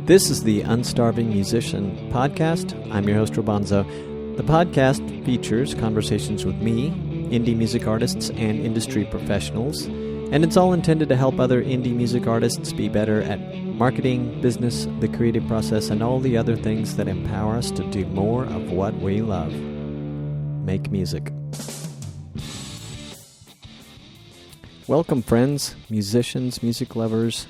This is the Unstarving Musician podcast. I'm your host, Robonzo. The podcast features conversations with me, indie music artists, and industry professionals, and it's all intended to help other indie music artists be better at marketing, business, the creative process, and all the other things that empower us to do more of what we love. Make music. Welcome, friends, musicians, music lovers,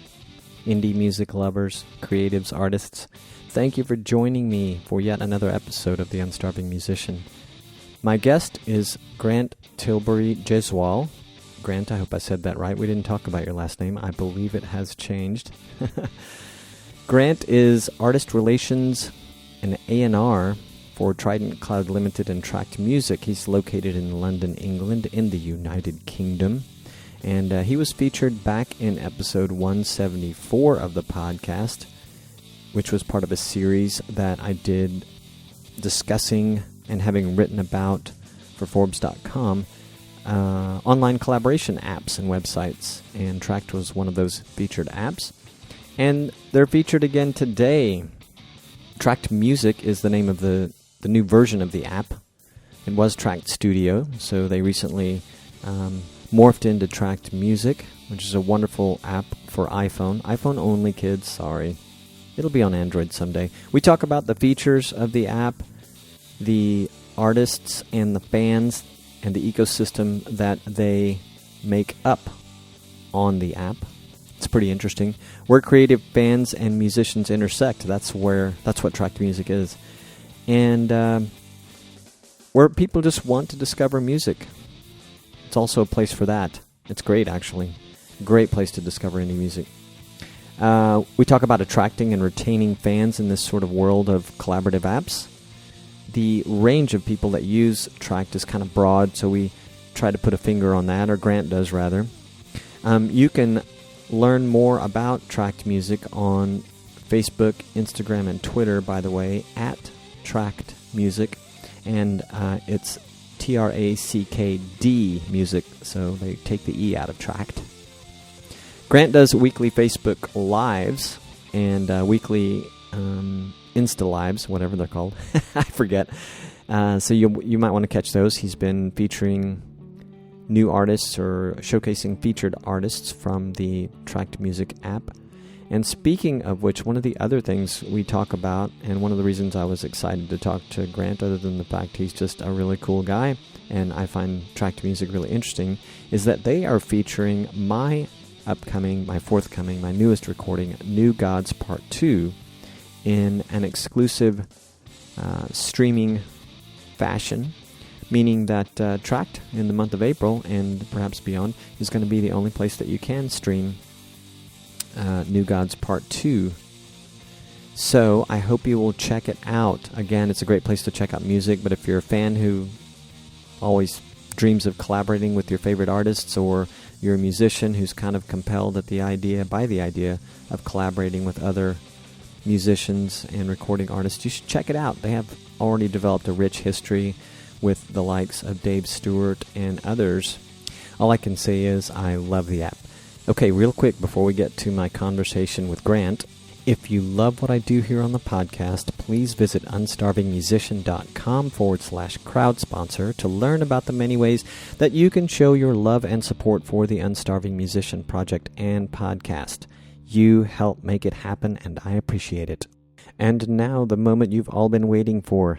indie music lovers, creatives, artists. Thank you for joining me for yet another episode of The Unstarving Musician. My guest is Grant Tilbury-Jaiswal. Grant, I hope I said that right. We didn't talk about your last name. I believe it has changed. Grant is Artist Relations and A&R for Trident Cloud Limited and Tracked Music. He's located in London, England, in the United Kingdom. And he was featured back in episode 174 of the podcast, which was part of a series that I did discussing and having written about for Forbes.com online collaboration apps and websites. And Tracked was one of those featured apps. And they're featured again today. Tracked Music is the name of the new version of the app. It was Tracked Studio, so they recently morphed into Tracked Music, which is a wonderful app for iPhone. iPhone only, kids, sorry. It'll be on Android someday. We talk about the features of the app, the artists and the fans, and the ecosystem that they make up on the app. It's pretty interesting. Where creative fans and musicians intersect, that's what Tracked Music is. And where people just want to discover music. It's also a place for that. It's great, actually. Great place to discover indie music. We talk about attracting and retaining fans in this sort of world of collaborative apps. The range of people that use Tracked is kind of broad, so we try to put a finger on that, or Grant does, rather. You can learn more about Tracked Music on Facebook, Instagram, and Twitter, by the way, at Tracked Music. And it's TRACKD music, so they take the E out of Tracked. Grant does weekly Facebook Lives and weekly Insta Lives, whatever they're called. I forget. So you might want to catch those. He's been featuring new artists or showcasing featured artists from the Tracked Music app. And speaking of which, one of the other things we talk about, and one of the reasons I was excited to talk to Grant, other than the fact he's just a really cool guy, and I find Tracked Music really interesting, is that they are featuring my forthcoming, my newest recording, New Gods Part 2, in an exclusive streaming fashion, meaning that Tracked in the month of April, and perhaps beyond, is going to be the only place that you can stream New Gods Part 2. So I hope you will check it out. Again, it's a great place to check out music, but if you're a fan who always dreams of collaborating with your favorite artists, or you're a musician who's kind of compelled by the idea of collaborating with other musicians and recording artists, you should check it out. They have already developed a rich history with the likes of Dave Stewart and others. All I can say is I love the app. Okay, real quick before we get to my conversation with Grant, if you love what I do here on the podcast, please visit unstarvingmusician.com/crowd sponsor to learn about the many ways that you can show your love and support for the Unstarving Musician project and podcast. You help make it happen, and I appreciate it. And now, the moment you've all been waiting for,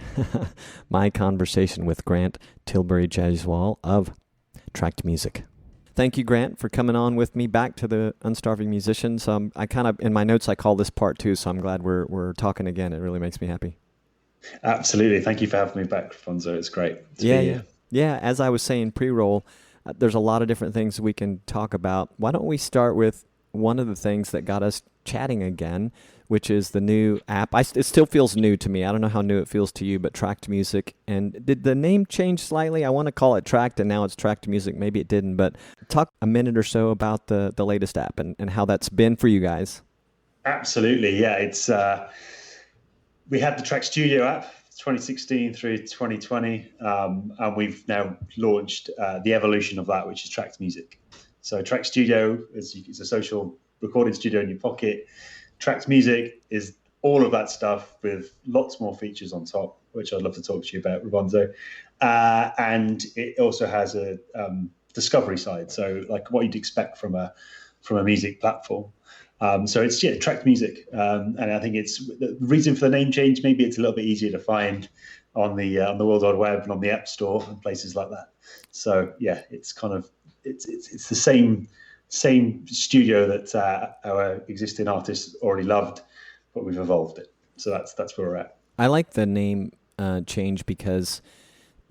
my conversation with Grant Tilbury-Jaiswal of Tracked Music. Thank you, Grant, for coming on with me back to the Unstarving Musician. So I kind of, in my notes, I call this part 2, so I'm glad we're talking again. It really makes me happy. Absolutely. Thank you for having me back, Fonzo. It's great to be here. Yeah, as I was saying pre-roll, there's a lot of different things we can talk about. Why don't we start with one of the things that got us chatting again, which is the new app. It still feels new to me. I don't know how new it feels to you, but Tracked Music. And did the name change slightly? I want to call it Tracked, and now it's Tracked Music. Maybe it didn't, but talk a minute or so about the latest app and how that's been for you guys. Absolutely, yeah. It's we had the Tracked Studio app, 2016 through 2020, and we've now launched the evolution of that, which is Tracked Music. So Tracked Studio is a social recording studio in your pocket. Tracked Music is all of that stuff with lots more features on top, which I'd love to talk to you about, Robonzo. And it also has a discovery side, so like what you'd expect from a music platform. So it's tracked music, and I think it's the reason for the name change. Maybe it's a little bit easier to find on the World Wide Web and on the App Store and places like that. So yeah, it's kind of it's the same studio that our existing artists already loved, but we've evolved it. So that's where we're at. I like the name change because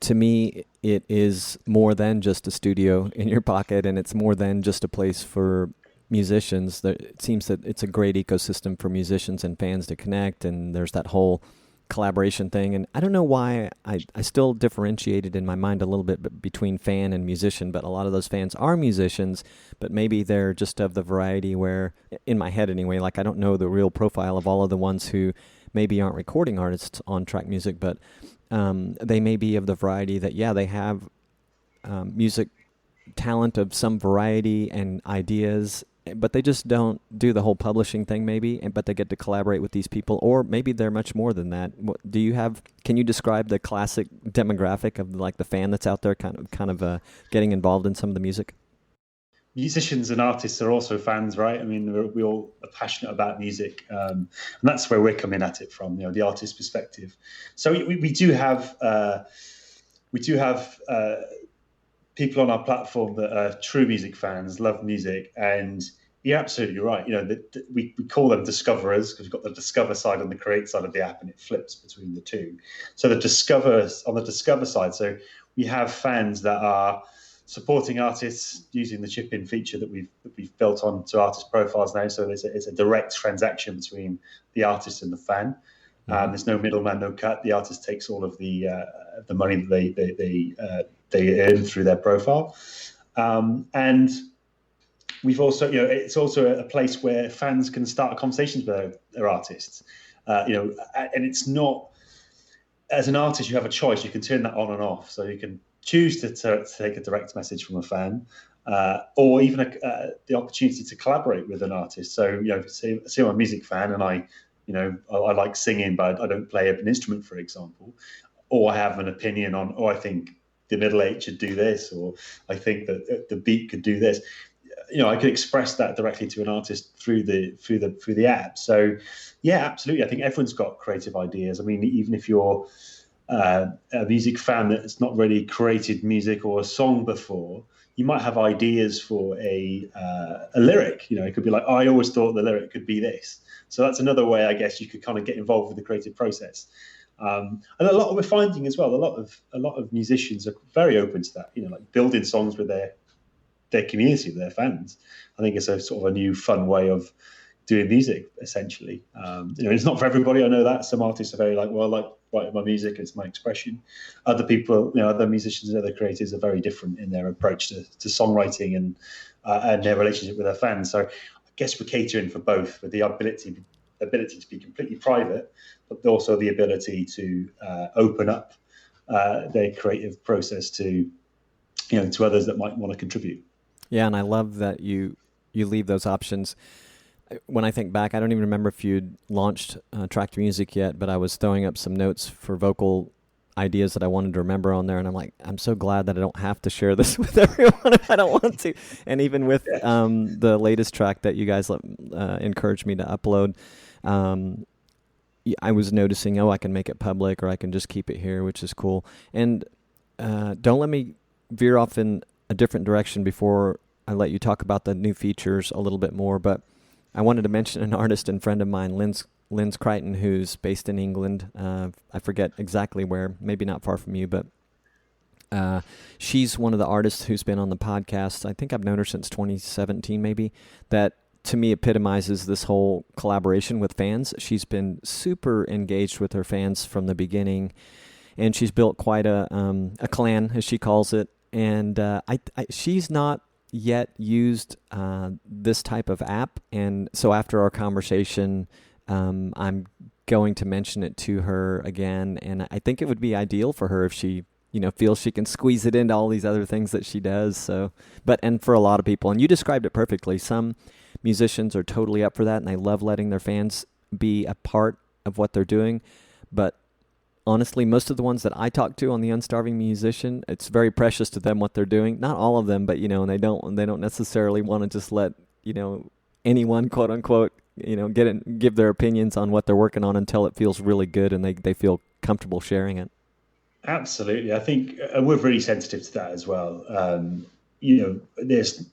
to me it is more than just a studio in your pocket, and it's more than just a place for musicians. It seems that it's a great ecosystem for musicians and fans to connect, and there's that whole collaboration thing. And I don't know why I still differentiated in my mind a little bit between fan and musician, but a lot of those fans are musicians, but maybe they're just of the variety where, in my head anyway, like I don't know the real profile of all of the ones who maybe aren't recording artists on track music, but they may be of the variety that, yeah, they have music talent of some variety and ideas, but they just don't do the whole publishing thing maybe, but they get to collaborate with these people, or maybe they're much more than that. Can you describe the classic demographic of like the fan that's out there kind of getting involved in some of the music? Musicians and artists are also fans, right? I mean, we all are passionate about music, and that's where we're coming at it from, the artist perspective. So we do have people on our platform that are true music fans, love music, and you're absolutely right. We call them discoverers because we've got the discover side and the create side of the app, and it flips between the two. So on the discover side, so we have fans that are supporting artists using the chip-in feature that we've built onto artist profiles now. So it's a direct transaction between the artist and the fan. There's no middleman, no cut. The artist takes all of the money that they earn through their profile, and we've also, it's also a place where fans can start conversations with their artists. And it's not, as an artist, you have a choice. You can turn that on and off. So you can choose to take a direct message from a fan, or even the opportunity to collaborate with an artist. So say I'm a music fan and I like singing, but I don't play an instrument, for example, or I have an opinion on, I think the middle eight should do this, or I think that the beat could do this. I could express that directly to an artist through the app. So yeah, absolutely. I think everyone's got creative ideas. I mean, even if you're a music fan that's not really created music or a song before, you might have ideas for a lyric. It could be like, I always thought the lyric could be this. So that's another way, I guess, you could kind of get involved with the creative process. And we're finding as well, a lot of musicians are very open to that. Like building songs with their community, with their fans. I think it's a sort of a new fun way of doing music, essentially. It's not for everybody. I know that some artists are very like, well, I like writing my music, it's my expression. Other people, other musicians and other creators are very different in their approach to songwriting and their relationship with their fans. So I guess we're catering for both, with the ability to be completely private, but also the ability to open up their creative process to others that might want to contribute. Yeah, and I love that you leave those options. When I think back, I don't even remember if you'd launched Tracked Music yet, but I was throwing up some notes for vocal ideas that I wanted to remember on there, and I'm like, I'm so glad that I don't have to share this with everyone if I don't want to. And even with the latest track that you guys encouraged me to upload, I was noticing, I can make it public, or I can just keep it here, which is cool. And don't let me veer off in a different direction before I let you talk about the new features a little bit more, but I wanted to mention an artist and friend of mine, Linz Crichton, who's based in England. I forget exactly where, maybe not far from you, but she's one of the artists who's been on the podcast. I think I've known her since 2017 maybe, that to me epitomizes this whole collaboration with fans. She's been super engaged with her fans from the beginning, and she's built quite a clan, as she calls it. And she's not yet used this type of app, and so after our conversation, I'm going to mention it to her again, and I think it would be ideal for her if she feels she can squeeze it into all these other things that she does. So, and for a lot of people, and you described it perfectly, some musicians are totally up for that, and they love letting their fans be a part of what they're doing. But honestly, most of the ones that I talk to on the Unstarving Musician, it's very precious to them what they're doing. Not all of them, but and they don't necessarily want to just let anyone, quote unquote, give their opinions on what they're working on until it feels really good and they feel comfortable sharing it. Absolutely. I think we're really sensitive to that as well. There's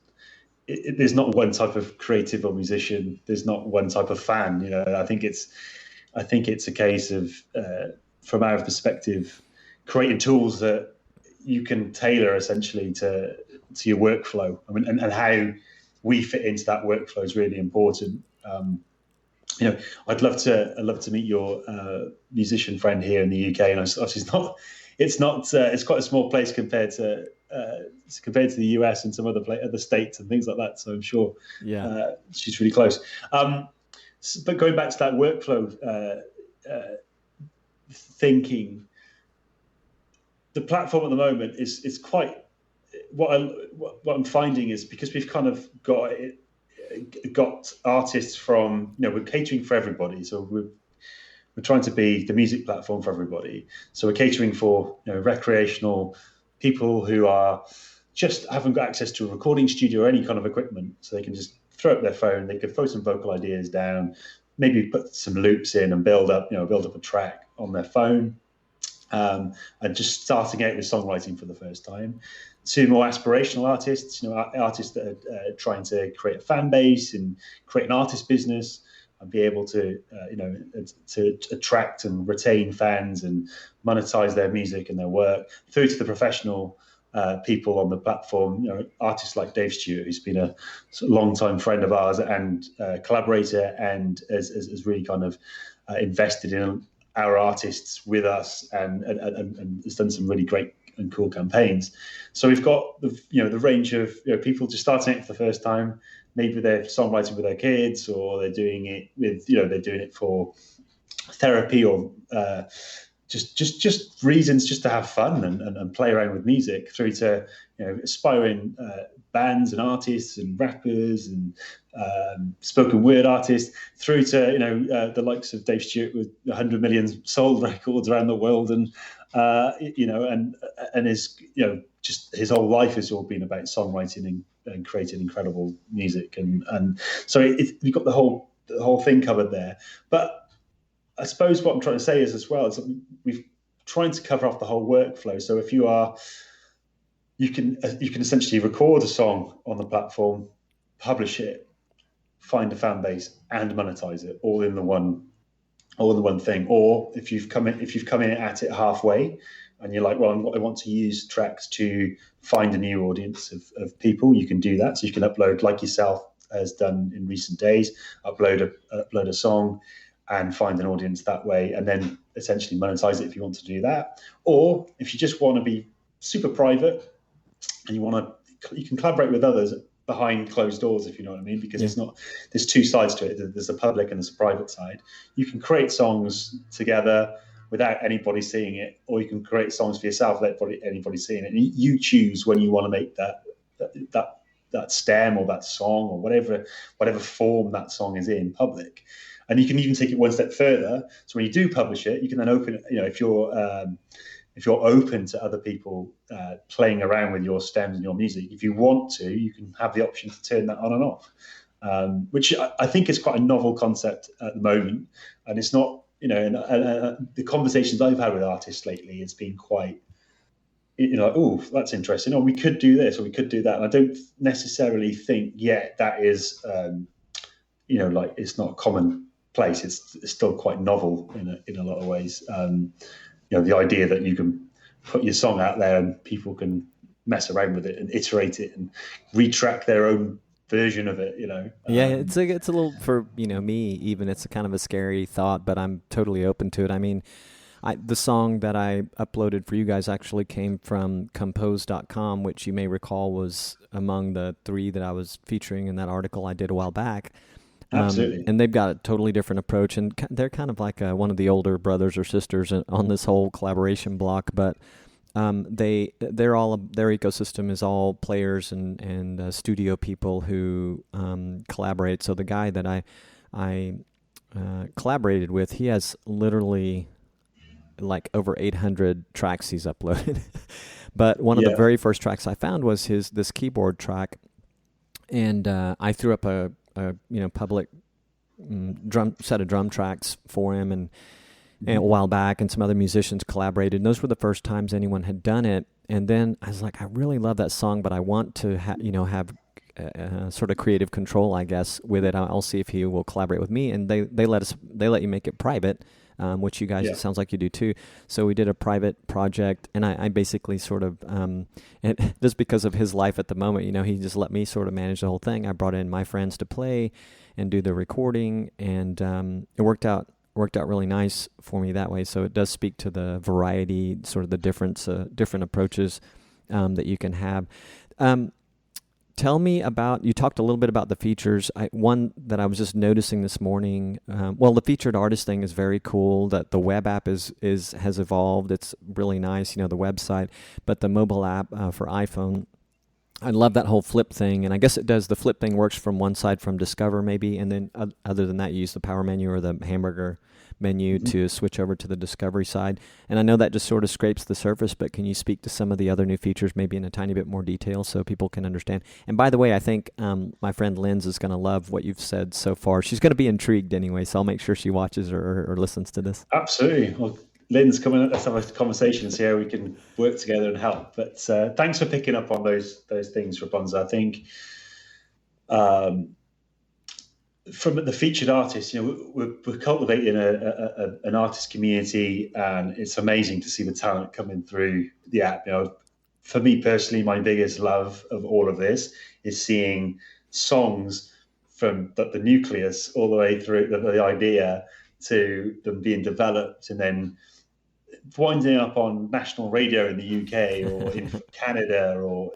not one type of creative or musician. There's not one type of fan. I think it's a case of, from our perspective, creating tools that you can tailor essentially to your workflow. I mean, and how we fit into that workflow is really important. I'd love to meet your musician friend here in the UK, and it's quite a small place compared to the US and some other states and things like that. So I'm sure she's really close. But going back to that workflow thinking, the platform at the moment is quite. What I'm finding is, because we've kind of got artists from, we're catering for everybody, so we're trying to be the music platform for everybody. So we're catering for recreational people who are just haven't got access to a recording studio or any kind of equipment, so they can just throw up their phone, they can throw some vocal ideas down, maybe put some loops in and build up a track on their phone, and just starting out with songwriting for the first time. To more aspirational artists, artists that are trying to create a fan base and create an artist business and be able to, to attract and retain fans and monetize their music and their work, through to the professional people on the platform. Artists like Dave Stewart, who's been a long-time friend of ours and collaborator, and has really kind of invested in our artists with us, and has done some really great and cool campaigns. So we've got the range of people just starting it for the first time. Maybe they're songwriting with their kids, or they're doing it with they're doing it for therapy, or just reasons just to have fun and play around with music, through to aspiring bands and artists and rappers and spoken word artists, through to the likes of Dave Stewart with 100 million sold records around the world, and his just his whole life has all been about songwriting and creating incredible music, and so we've got the whole thing covered there. But I suppose what I'm trying to say is, as well, is that we've trying to cover off the whole workflow. So if you can essentially record a song on the platform, publish it, find a fan base, and monetize it all in the one thing. Or if you've come in at it halfway, and you're like, well, I want to use tracks to find a new audience of people, you can do that. So you can upload, like yourself has done in recent days, upload a song and find an audience that way, and then essentially monetize it if you want to do that. Or if you just want to be super private and you can collaborate with others behind closed doors, if you know what I mean, because there's two sides to it. There's a public and there's a private side. You can create songs together without anybody seeing it, or you can create songs for yourself without anybody seeing it. And you choose when you want to make that stem or that song or whatever form that song is in public. And you can even take it one step further. So when you do publish it, you can then open it. If you're open to other people playing around with your stems and your music, if you want to, you can have the option to turn that on and off, which I think is quite a novel concept at the moment. And it's not, the conversations I've had with artists lately, it's been quite, oh, that's interesting. Or we could do this, or we could do that. And I don't necessarily think yet that is, like, it's not a common place. It's still quite novel in a lot of ways. The idea that you can put your song out there and people can mess around with it and iterate it and retrack their own version of it. It's a little, for me even, it's a kind of a scary thought, but I'm totally open to it. I mean, the song that I uploaded for you guys actually came from compose.com, which you may recall was among the 3 that I was featuring in that article I did a while back. Absolutely. And they've got a totally different approach, and they're kind of like one of the older brothers or sisters on this whole collaboration block. But their ecosystem is all players and studio people who collaborate. So the guy that I collaborated with, he has literally like over 800 tracks he's uploaded. But one of the very first tracks I found was this keyboard track, and I threw up a public set of drum tracks for him, and a while back, and some other musicians collaborated. And those were the first times anyone had done it. And then I was like, I really love that song, but I want to have sort of creative control, I guess, with it. I'll see if he will collaborate with me. And they let you make it private, which you guys, it sounds like you do too. So we did a private project, and I basically sort of, and just because of his life at the moment, he just let me sort of manage the whole thing. I brought in my friends to play and do the recording, and it worked out really nice for me that way. So it does speak to the variety, sort of the different approaches that you can have. Tell me about, you talked a little bit about the features. One that I was just noticing this morning, the featured artist thing is very cool, that the web app has evolved. It's really nice, the website, but the mobile app for iPhone, I love that whole flip thing. And I guess the flip thing works from one side from Discover maybe, and then other than that, you use the power menu or the hamburger menu to switch over to the Discovery side. And I know that just sort of scrapes the surface, but can you speak to some of the other new features maybe in a tiny bit more detail so people can understand? And by the way, I think my friend Linz is going to love what you've said so far. She's going to be intrigued anyway, so I'll make sure she watches or listens to this. Absolutely. Well, Lynn's coming. Let's have a conversation and see how we can work together and help. But thanks for picking up on those things, Rapunzel. I think from the featured artists, we're cultivating an artist community, and it's amazing to see the talent coming through the app. For me personally, my biggest love of all of this is seeing songs from the nucleus all the way through the idea to them being developed and then winding up on national radio in the UK or in Canada or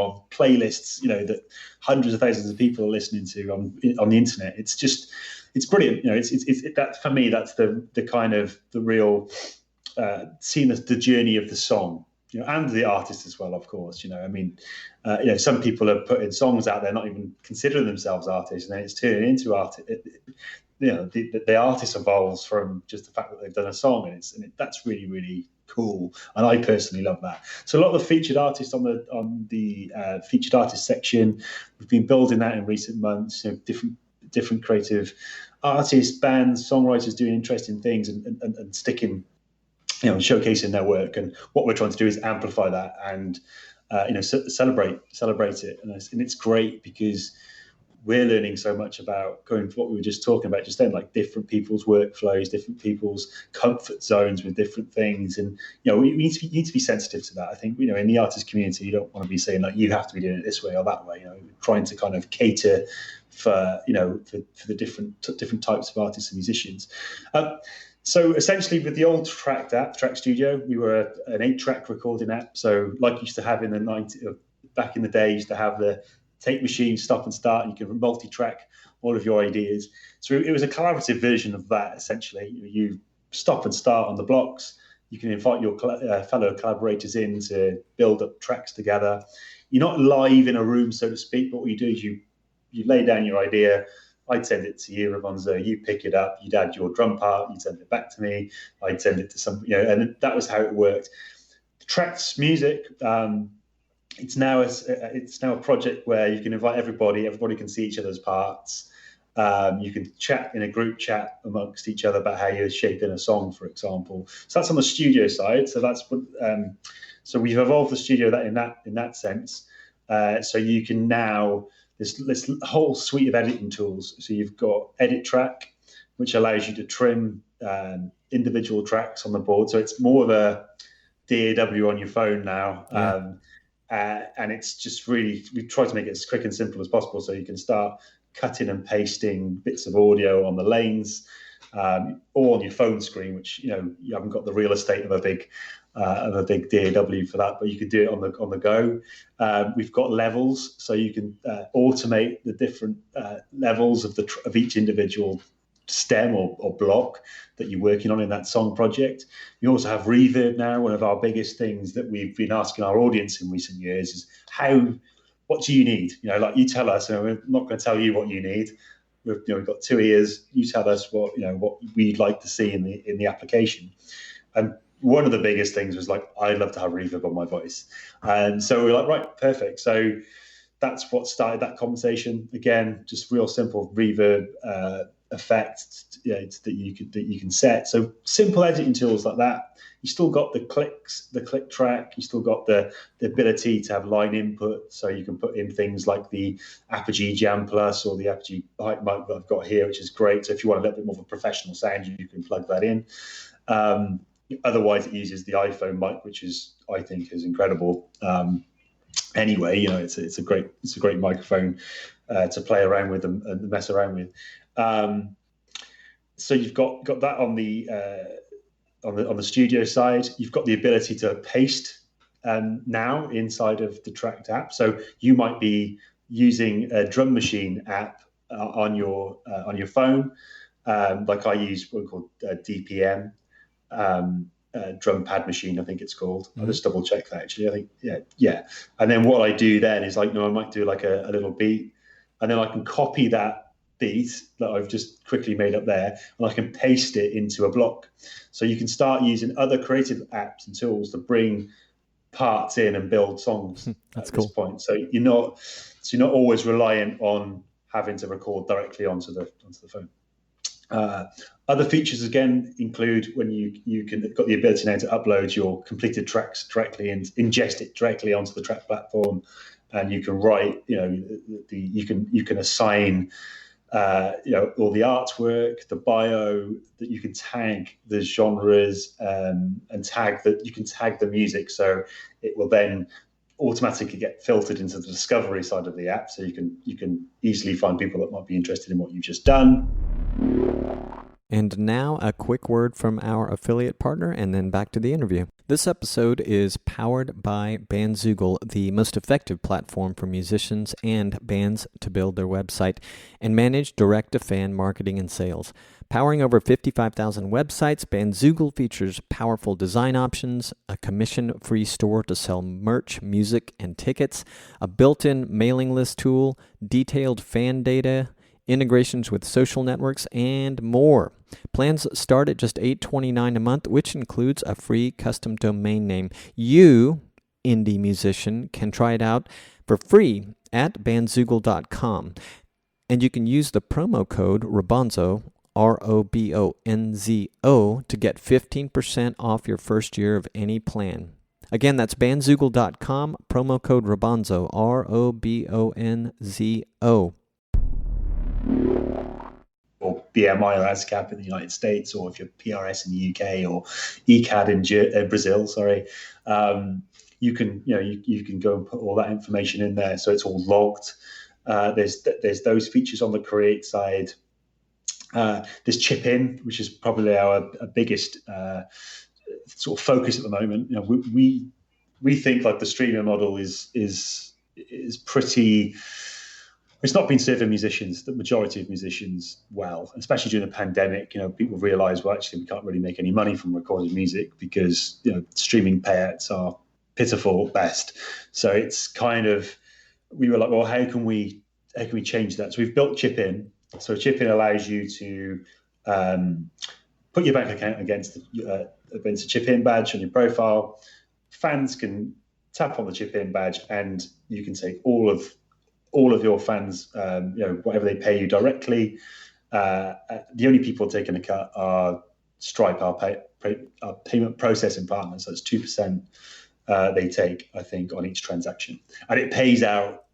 on playlists, that hundreds of thousands of people are listening to on the internet. It's brilliant. It's that for me, that's the kind of the real seeing the journey of the song, and the artist as well, of course. Some people are putting songs out there, not even considering themselves artists, and then it's turning into art. The artist evolves from just the fact that they've done a song, and that's really, really cool. And I personally love that. So a lot of the featured artists on the featured artist section, we've been building that in recent months. Different creative artists, bands, songwriters doing interesting things and sticking, showcasing their work. And what we're trying to do is amplify that and celebrate it. And it's great because we're learning so much about going to what we were just talking about just then, like different people's workflows, different people's comfort zones with different things. And, we need to be sensitive to that. I think, in the artist community, you don't want to be saying like, you have to be doing it this way or that way, trying to kind of cater for the different types of artists and musicians. So essentially with the old Track Studio, we were an 8-track recording app. So like you used to have in the 90s, back in the day, you used to have the tape machine, stop and start, and you can multi-track all of your ideas. So it was a collaborative version of that, essentially. You stop and start on the blocks. You can invite your fellow collaborators in to build up tracks together. You're not live in a room, so to speak, but what you do is you lay down your idea. I'd send it to you, Ramonzo. You pick it up. You'd add your drum part. You'd send it back to me. I'd send it to some, and that was how it worked. Tracks music. It's now a project where you can invite everybody. Everybody can see each other's parts. You can chat in a group chat amongst each other about how you're shaping a song, for example. So that's on the studio side. So that's so we've evolved the studio in that sense. So you can now this whole suite of editing tools. So you've got Edit Track, which allows you to trim individual tracks on the board. So it's more of a DAW on your phone now. Yeah. And it's just really, we try to make it as quick and simple as possible so you can start cutting and pasting bits of audio on the lanes or on your phone screen, which, you haven't got the real estate of a big DAW for that, but you could do it on the go. We've got levels, so you can automate the different levels of each individual stem or block that you're working on in that song project. We also have reverb now. One of our biggest things that we've been asking our audience in recent years is what do you need? Like you tell us, and we're not going to tell you what you need. we've got 2 ears. You tell us what we'd like to see in the application. And one of the biggest things was like, I'd love to have reverb on my voice. And so we were like, right, perfect. So that's what started that conversation. Again, just real simple reverb effect that you can set. So simple editing tools like that. You still got the click track. You still got the ability to have line input. So you can put in things like the Apogee Jam Plus or the Apogee Hype mic that I've got here, which is great. So if you want a little bit more of a professional sound, you can plug that in. Otherwise, it uses the iPhone mic, which I think is incredible. Anyway, it's a great microphone to play around with and mess around with. So you've got that on the studio side. You've got the ability to paste now inside of the Tract app. So you might be using a drum machine app on your phone, like I use one called DPM. Drum pad machine, I think it's called. I'll just double check that actually. I think, yeah. And then what I do then is I might do like a little beat, and then I can copy that beat that I've just quickly made up there, and I can paste it into a block. So you can start using other creative apps and tools to bring parts in and build songs That's at cool. this point. So you're not always reliant on having to record directly onto the phone. Other features again include when you got the ability now to upload your completed tracks directly and ingest it directly onto the track platform, and you can write, you can assign, all the artwork, the bio, that you can tag the genres, and you can tag the music, so it will then automatically get filtered into the discovery side of the app, so you can easily find people that might be interested in what you've just done. And now a quick word from our affiliate partner, and then back to the interview. This episode is powered by Bandzoogle, the most effective platform for musicians and bands to build their website and manage direct-to-fan marketing and sales. Powering over 55,000 websites, Bandzoogle features powerful design options, a commission-free store to sell merch, music, and tickets, a built-in mailing list tool, detailed fan data, integrations with social networks, and more. Plans start at just $8.29 a month, which includes a free custom domain name. You, indie musician, can try it out for free at bandzoogle.com. And you can use the promo code ROBONZO, ROBONZO, to get 15% off your first year of any plan. Again, that's bandzoogle.com, promo code ROBONZO, ROBONZO. Or BMI or ASCAP in the United States, or if you're PRS in the UK or ECAD in Brazil, you can go and put all that information in there, so it's all logged. There's those features on the create side. There's chip in, which is probably our biggest sort of focus at the moment. We think like the streaming model is pretty. It's not been serving musicians, the majority of musicians, well, especially during the pandemic. People realize, well, actually, we can't really make any money from recorded music because streaming payouts are pitiful at best. So it's kind of, we were like, well, how can we change that? So we've built chip in. So chip in allows you to put your bank account against a chip in badge on your profile. Fans can tap on the chip in badge, and you can take all of your fans, whatever they pay you directly. The only people taking a cut are Stripe, our payment processing partner. So it's 2% they take, I think, on each transaction, and it pays out.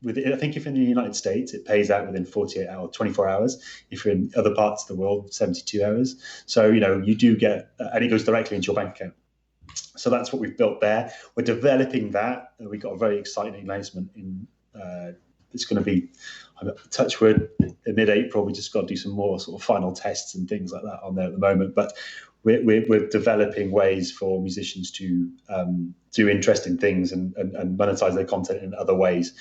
I think if in the United States, it pays out within 48 hours, 24 hours. If you're in other parts of the world, 72 hours. So you do get, and it goes directly into your bank account. So that's what we've built there. We're developing that. We got a very exciting announcement in. It's going to be, touch wood, in mid-April. We just got to do some more sort of final tests and things like that on there at the moment. But we're developing ways for musicians to do interesting things and monetize their content in other ways.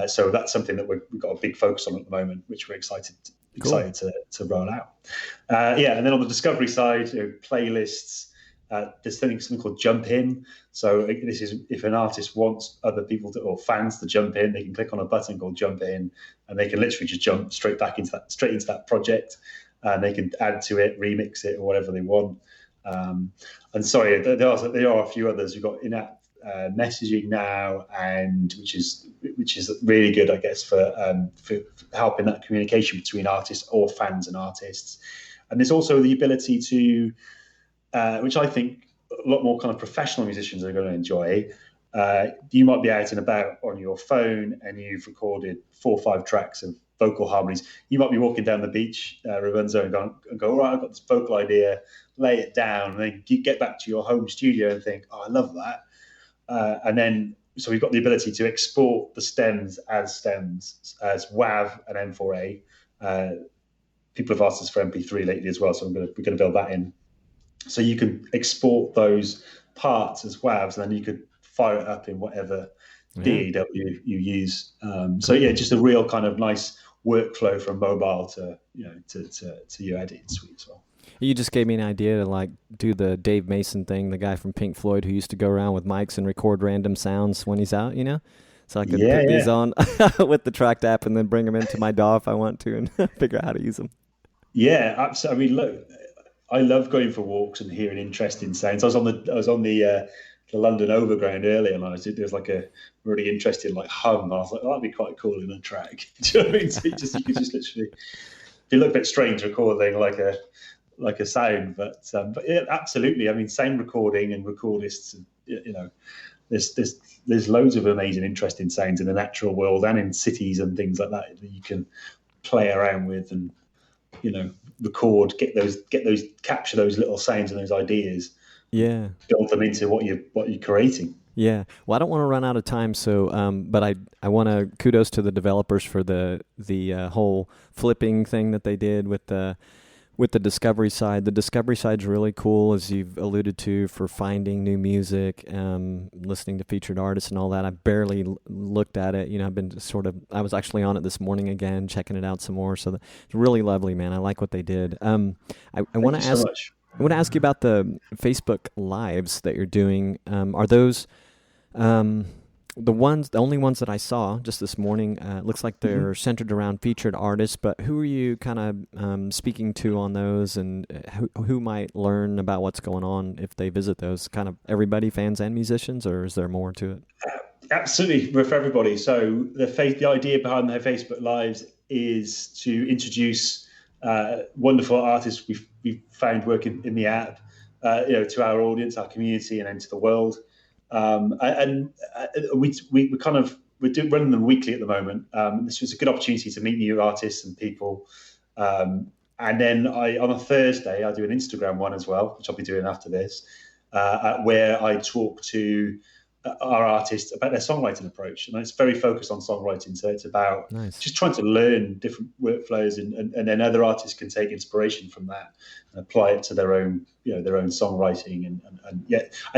So that's something that we've got a big focus on at the moment, which we're excited to roll out. And then on the discovery side, playlists. There's something called jump in. So this is if an artist wants other people to, or fans to jump in, they can click on a button called jump in, and they can literally just jump straight into that project, and they can add to it, remix it, or whatever they want. And sorry, there are a few others. We've got in-app messaging now, and which is really good, I guess, for helping that communication between artists or fans and artists. And there's also the ability to, which I think a lot more kind of professional musicians are going to enjoy. You might be out and about on your phone and you've recorded 4 or 5 tracks of vocal harmonies. You might be walking down the beach, Rapunzel, and go, all right, I've got this vocal idea, lay it down, and then you get back to your home studio and think, oh, I love that. And then, so we've got the ability to export the stems as WAV and M4A. People have asked us for MP3 lately as well, so we're going to build that in. So you can export those parts as WAVs, and then you could fire it up in whatever DAW you use. So yeah, just a real kind of nice workflow from mobile to your editing suite as well. You just gave me an idea to like do the Dave Mason thing, the guy from Pink Floyd who used to go around with mics and record random sounds when he's out, So I could put these on with the Tracked app and then bring them into my DAW if I want to and figure out how to use them. Yeah, absolutely. I mean, look, I love going for walks and hearing interesting sounds. I was on the London Overground earlier, and there was like a really interesting like hum. And I was like, oh, that'd be quite cool in a track. Do you know what I mean? So you could just literally, it looked a bit strange recording like a sound, but yeah, absolutely. I mean, sound recording and recordists, there's loads of amazing, interesting sounds in the natural world and in cities and things like that you can play around with and record, capture those little sounds and those ideas. Yeah, build them into what you're creating. Yeah. Well, I don't want to run out of time, so but I want to kudos to the developers for the whole flipping thing that they did with the discovery side. The discovery side's really cool, as you've alluded to, for finding new music, listening to featured artists and all that. I barely looked at it. I've been I was actually on it this morning again, checking it out some more. So it's really lovely, man. I like what they did. I want to ask. So much. I want to ask you about the Facebook Lives that you're doing. Are those the only ones that I saw just this morning? It looks like they're centered around featured artists, but who are you kind of speaking to on those, and who might learn about what's going on if they visit those? Kind of everybody, fans and musicians, or is there more to it? Absolutely, for everybody. So the idea behind the Facebook Lives is to introduce wonderful artists we've found working in the app, to our audience, our community, and then to the world. And we're running them weekly at the moment. This was a good opportunity to meet new artists and people. And then on a Thursday, I do an Instagram one as well, which I'll be doing after this, where I talk to our artists about their songwriting approach. And it's very focused on songwriting. So it's about just trying to learn different workflows, and then other artists can take inspiration from that and apply it to their own songwriting. And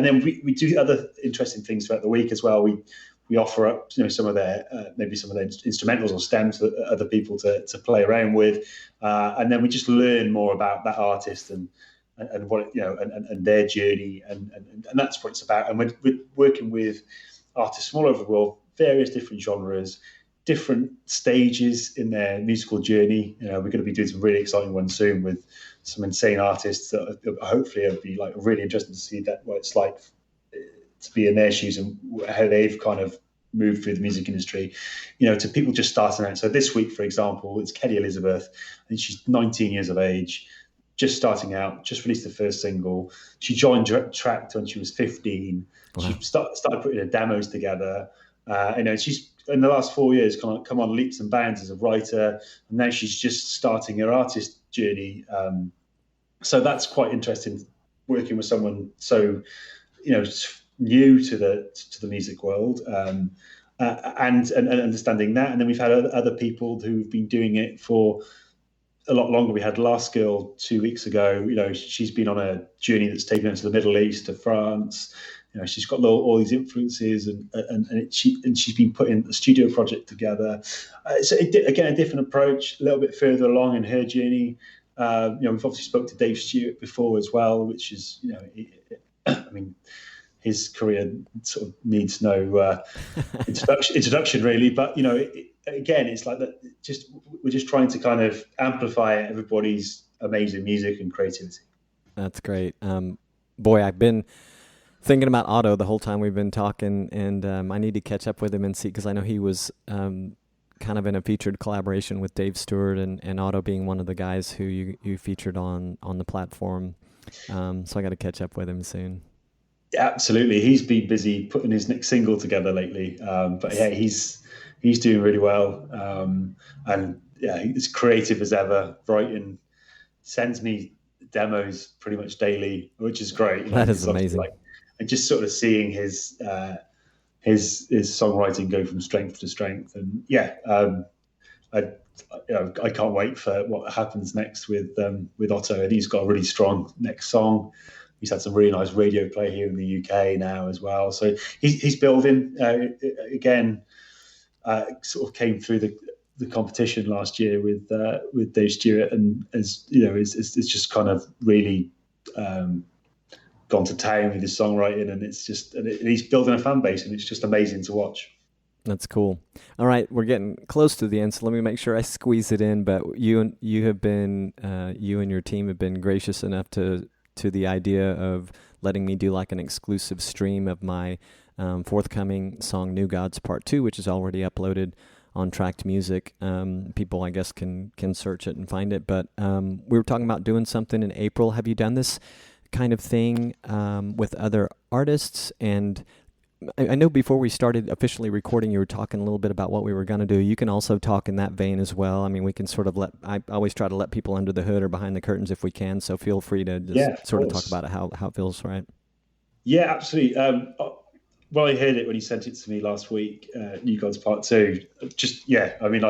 then we do other interesting things throughout the week as well. We offer up some of their maybe some of their instrumentals or stems for other people to play around with. And then we just learn more about that artist and what and their journey, and that's what it's about. And we're working with artists from all over the world, various different genres, different stages in their musical journey. We're going to be doing some really exciting ones soon with some insane artists that hopefully it'll be like really interesting to see what it's like to be in their shoes and how they've kind of moved through the music industry, to people just starting out. So this week, for example, it's Kelly Elizabeth. I think she's 19 years of age, just starting out, just released the first single. She joined Tracked when she was 15. Wow. She started putting her demos together. She's in the last 4 years kind of come on leaps and bounds as a writer, and now she's just starting her artist journey. So that's quite interesting, working with someone so new to the music world, and understanding that. And then we've had other people who've been doing it for a lot longer. We had Last Girl 2 weeks ago. She's been on a journey that's taken her to the Middle East, to France. She's got all these influences, and she's been putting a studio project together. So again, a different approach, a little bit further along in her journey. We've obviously spoke to Dave Stewart before as well, which is, I mean, his career sort of needs no introduction really. But again, it's like that. We're just trying to kind of amplify everybody's amazing music and creativity. That's great. Boy, I've been thinking about Otto the whole time we've been talking, and I need to catch up with him and see, because I know he was kind of in a featured collaboration with Dave Stewart, and Otto being one of the guys who you featured on the platform. So I got to catch up with him soon. Absolutely, he's been busy putting his next single together lately. But yeah, he's doing really well, and yeah, he's creative as ever. Writing, sends me demos pretty much daily, which is great. That is amazing. And just sort of seeing his songwriting go from strength to strength, and yeah, I can't wait for what happens next with Otto. I think he's got a really strong next song. He's had some really nice radio play here in the UK now as well. So he's building again. Sort of came through the competition last year with Dave Stewart, and as it's just kind of really gone to town with his songwriting, and he's building a fan base, and it's just amazing to watch. That's cool. All right, we're getting close to the end, so let me make sure I squeeze it in. But you and your team have been gracious enough to the idea of letting me do like an exclusive stream of my forthcoming song New Gods Part 2, which is already uploaded on Tracked Music. People, I guess, can search it and find it. But we were talking about doing something in April. Have you done this kind of thing with other artists? And I know before we started officially recording, you were talking a little bit about what we were going to do. You can also talk in that vein as well. I mean, we can sort of I always try to let people under the hood or behind the curtains if we can. So feel free to just sort of talk about it, how it feels, right? Yeah, absolutely. Well, I heard it when he sent it to me last week, New Gods Part 2. I mean,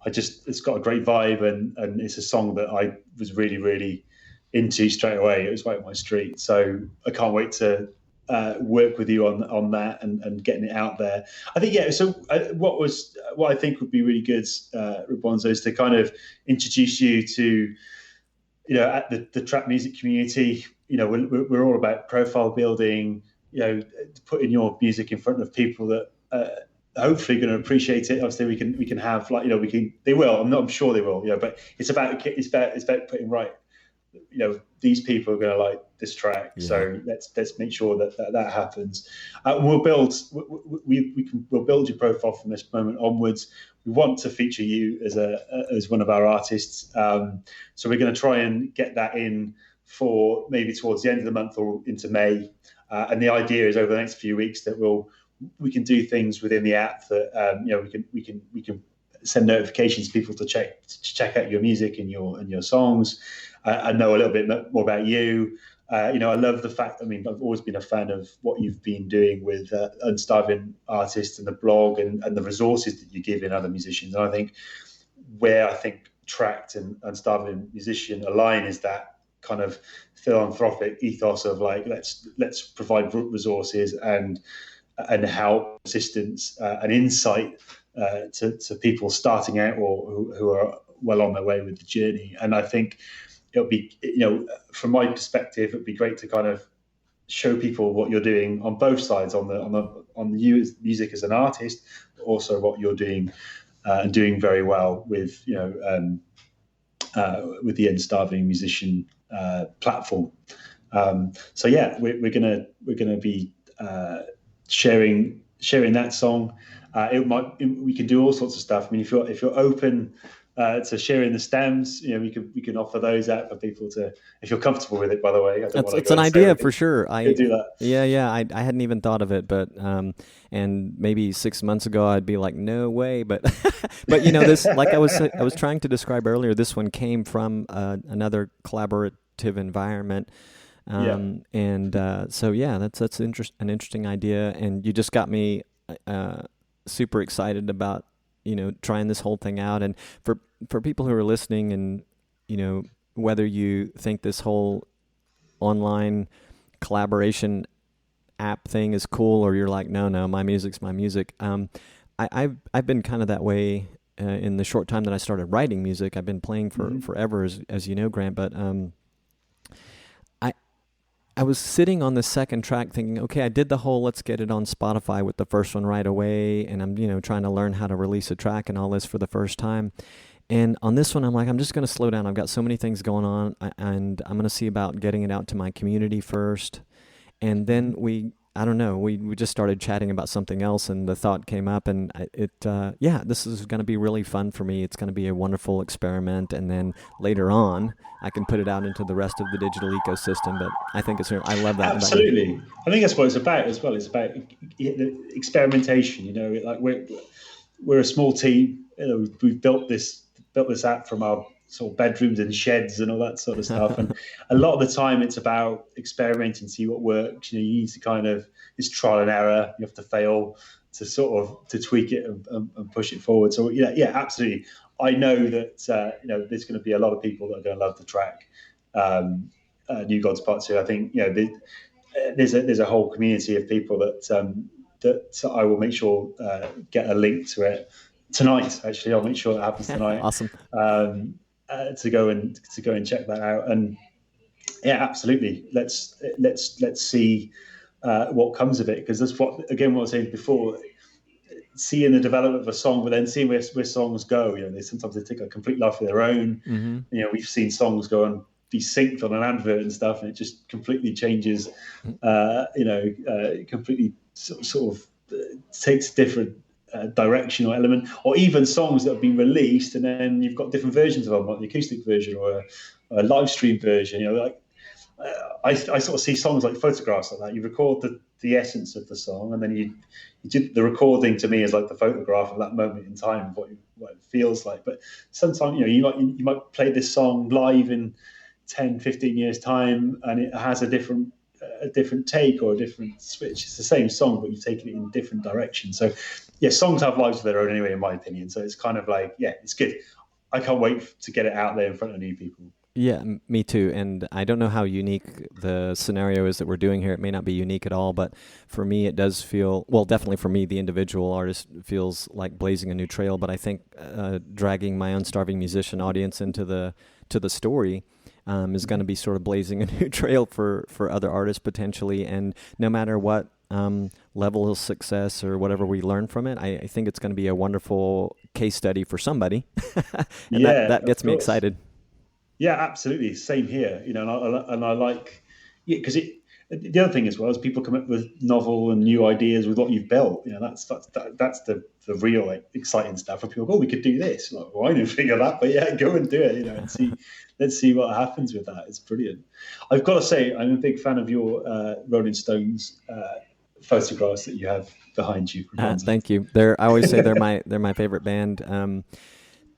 it's got a great vibe, and it's a song that I was really, really into straight away. It was right up my street. So I can't wait to work with you on that and getting it out there. I think, yeah, so what I think would be really good, Rabonzo, is to kind of introduce you to, at the trap music community. We're all about profile building, putting your music in front of people that hopefully going to appreciate it. Obviously, we can have they will. I'm sure they will. But it's about putting right. These people are going to like this track, so let's make sure that happens. We'll build your profile from this moment onwards. We want to feature you as one of our artists, so we're going to try and get that in for maybe towards the end of the month or into May. And the idea is over the next few weeks that we can do things within the app that we can send notifications to people to check out your music and your songs. I know a little bit more about you. I love the fact. I mean, I've always been a fan of what you've been doing with Unstarving Artists and the blog and the resources that you give in other musicians. And I think where Tracked and Unstarving Musician align is that kind of philanthropic ethos of like let's provide resources and help, assistance and insight to people starting out or who are well on their way with the journey. And I think it'll be, from my perspective, it'd be great to kind of show people what you're doing on both sides, on the music as an artist, but also what you're doing and doing very well with the Unstarving Musician platform. So yeah, we're gonna be sharing that song. We can do all sorts of stuff. I mean, if you're open to sharing the stems, we can offer those out for people to, if you're comfortable with it. By the way, it's an idea for sure. I do that. Yeah. I hadn't even thought of it, but and maybe 6 months ago I'd be like, no way. But but this, like I was trying to describe earlier, this one came from another collaborative environment. And so yeah, that's an interesting idea, and you just got me super excited about trying this whole thing out. And for people who are listening, and whether you think this whole online collaboration app thing is cool, or you're like, no, my music's my music. I've been kind of that way in the short time that I started writing music. I've been playing for forever, as you know, Grant, but I was sitting on the second track thinking, okay, I did the whole let's get it on Spotify with the first one right away, and I'm trying to learn how to release a track and all this for the first time. And on this one, I'm like, I'm just going to slow down. I've got so many things going on, and I'm going to see about getting it out to my community first. And then we just started chatting about something else, and the thought came up, and this is going to be really fun for me. It's going to be a wonderful experiment, and then later on, I can put it out into the rest of the digital ecosystem. But I think I love that. Absolutely. I think that's what it's about as well. It's about the experimentation. Like we're a small team. We've built this app from our sort of bedrooms and sheds and all that sort of stuff. And a lot of the time it's about experimenting, see what works. You need to it's trial and error. You have to fail to tweak it and push it forward. So yeah, absolutely. I know that, there's going to be a lot of people that are going to love the track. New Gods Part 2. I think, there's a whole community of people that I will make sure get a link to it tonight. Actually, I'll make sure that happens tonight. Awesome. To go and check that out. And yeah, absolutely. Let's see what comes of it, because that's what I was saying before. Seeing the development of a song, but then seeing where songs go. Sometimes they take a complete life of their own. Mm-hmm. We've seen songs go and be synced on an advert and stuff, and it just completely changes. Completely sort of takes different direction or element, or even songs that have been released and then you've got different versions of them, like the acoustic version or a live stream version. I sort of see songs like Photographs like that. You record the essence of the song, and then you do the recording. To me, is like the photograph of that moment in time of what it feels like. But sometimes you might play this song live in 10, 15 years time, and it has a different take or a different switch. It's the same song, but you've taken it in a different direction. So yeah, songs have lives of their own anyway, in my opinion. So it's kind of like, yeah, it's good. I can't wait to get it out there in front of new people. Yeah, me too. And I don't know how unique the scenario is that we're doing here. It may not be unique at all, but for me, it does feel, well, definitely for me, the individual artist feels like blazing a new trail. But I think dragging my Unstarving Musician audience into the story is going to be sort of blazing a new trail for other artists potentially. And no matter what level of success or whatever we learn from it, I think it's going to be a wonderful case study for somebody. And that gets me excited. Yeah, absolutely. Same here. And I like, because the other thing as well is people come up with novel and new ideas with what you've built. That's the real exciting stuff. And people go, we could do this. Like, well, I didn't figure that, but yeah, go and do it. And see, let's see what happens with that. It's brilliant. I've got to say, I'm a big fan of your Rolling Stones photographs that you have behind you. Thank you. I always say they're my favorite band.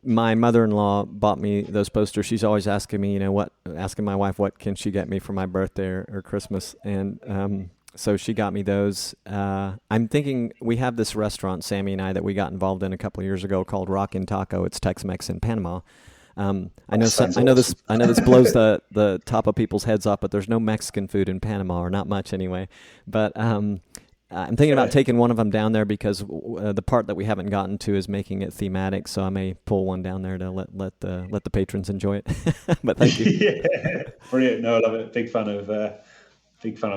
My mother-in-law bought me those posters. She's always asking me, asking my wife, what can she get me for my birthday or Christmas? And so she got me those. I'm thinking we have this restaurant, Sammy and I, that we got involved in a couple of years ago called Rockin' Taco. It's Tex-Mex in Panama. I know this blows the top of people's heads off, but there's no Mexican food in Panama, or not much anyway. But I'm thinking about taking one of them down there because the part that we haven't gotten to is making it thematic. So I may pull one down there to let the patrons enjoy it. But thank you. Yeah, brilliant. No, I love it. Big fan of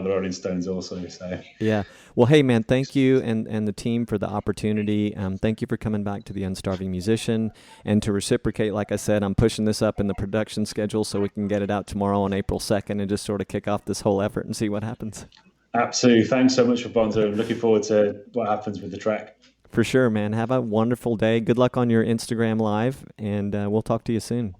the Rolling Stones also. So yeah. Well, hey man, thank you and the team for the opportunity. Thank you for coming back to the Unstarving Musician, and to reciprocate. Like I said, I'm pushing this up in the production schedule so we can get it out tomorrow on April 2nd and just sort of kick off this whole effort and see what happens. Absolutely. Thanks so much for Bonzo. I'm looking forward to what happens with the track. For sure, man. Have a wonderful day. Good luck on your Instagram Live, and we'll talk to you soon.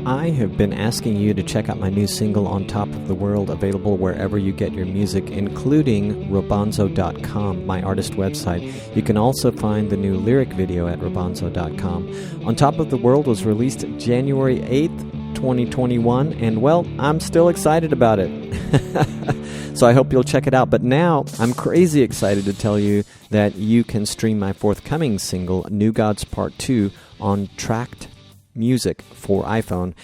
I have been asking you to check out my new single, On Top of the World, available wherever you get your music, including Robonzo.com, my artist website. You can also find the new lyric video at Robonzo.com. On Top of the World was released January 8th, 2021, and well, I'm still excited about it. So I hope you'll check it out. But now I'm crazy excited to tell you that you can stream my forthcoming single, New Gods Part 2, on Tracked Music for iPhone.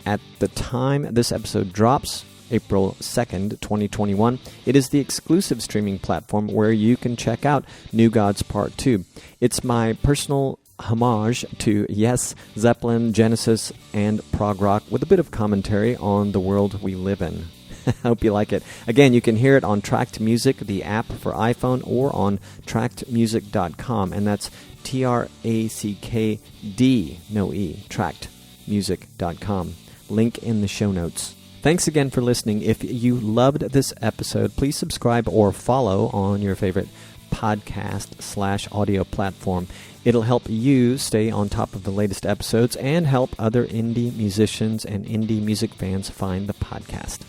At the time this episode drops, April 2nd, 2021. It is the exclusive streaming platform where you can check out New Gods Part 2. It's my personal homage to Yes, Zeppelin, Genesis, and prog rock with a bit of commentary on the world we live in. I hope you like it. Again, you can hear it on Tracked Music, the app for iPhone, or on trackedmusic.com, and that's TRACKD, no E, trackedmusic.com. Link in the show notes. Thanks again for listening. If you loved this episode, please subscribe or follow on your favorite podcast/audio platform. It'll help you stay on top of the latest episodes and help other indie musicians and indie music fans find the podcast.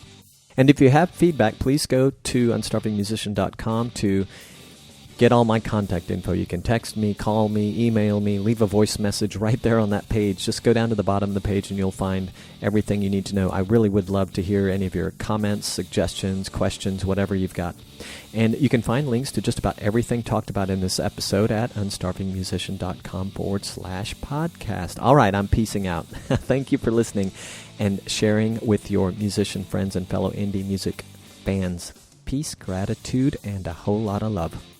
And if you have feedback, please go to unstarvingmusician.com to get all my contact info. You can text me, call me, email me, leave a voice message right there on that page. Just go down to the bottom of the page and you'll find everything you need to know. I really would love to hear any of your comments, suggestions, questions, whatever you've got. And you can find links to just about everything talked about in this episode at unstarvingmusician.com/podcast. All right, I'm peacing out. Thank you for listening and sharing with your musician friends and fellow indie music fans. Peace, gratitude, and a whole lot of love.